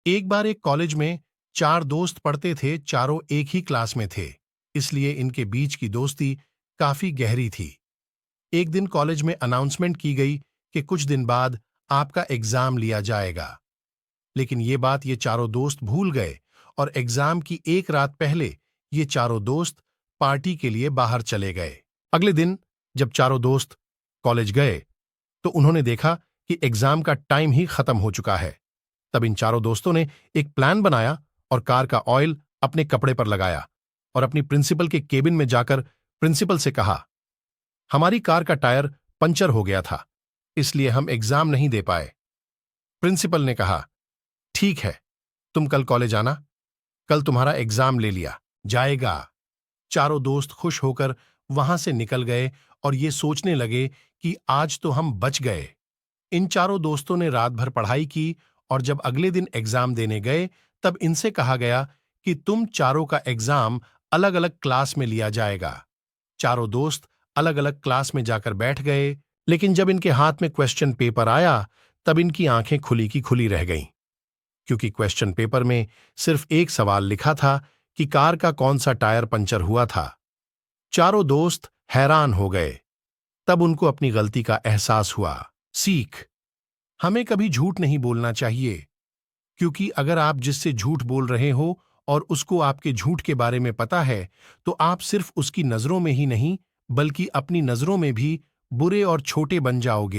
एक बार एक कॉलेज में चार दोस्त पढ़ते थे। चारों एक ही क्लास में थे, इसलिए इनके बीच की दोस्ती काफी गहरी थी। एक दिन कॉलेज में अनाउंसमेंट की गई कि कुछ दिन बाद आपका एग्जाम लिया जाएगा। लेकिन ये बात ये चारों दोस्त भूल गए और एग्जाम की एक रात पहले ये चारों दोस्त पार्टी के लिए बाहर चले गए। अगले दिन जब चारों दोस्त कॉलेज गए तो उन्होंने देखा कि एग्जाम का टाइम ही खत्म हो चुका है। तब इन चारों दोस्तों ने एक प्लान बनाया और कार का ऑयल अपने कपड़े पर लगाया और अपनी प्रिंसिपल के केबिन में जाकर प्रिंसिपल से कहा, हमारी कार का टायर पंचर हो गया था, इसलिए हम एग्जाम नहीं दे पाए। प्रिंसिपल ने कहा, ठीक है, तुम कल कॉलेज आना, कल तुम्हारा एग्जाम ले लिया जाएगा। चारों दोस्त खुश होकर वहां से निकल गए और ये सोचने लगे कि आज तो हम बच गए। इन चारों दोस्तों ने रात भर पढ़ाई की और जब अगले दिन एग्जाम देने गए तब इनसे कहा गया कि तुम चारों का एग्जाम अलग अलग क्लास में लिया जाएगा। चारों दोस्त अलग अलग क्लास में जाकर बैठ गए, लेकिन जब इनके हाथ में क्वेश्चन पेपर आया तब इनकी आंखें खुली की खुली रह गईं, क्योंकि क्वेश्चन पेपर में सिर्फ एक सवाल लिखा था कि कार का कौन सा टायर पंचर हुआ था। चारों दोस्त हैरान हो गए। तब उनको अपनी गलती का एहसास हुआ। सीख, हमें कभी झूठ नहीं बोलना चाहिए, क्योंकि अगर आप जिससे झूठ बोल रहे हो और उसको आपके झूठ के बारे में पता है तो आप सिर्फ उसकी नजरों में ही नहीं बल्कि अपनी नजरों में भी बुरे और छोटे बन जाओगे।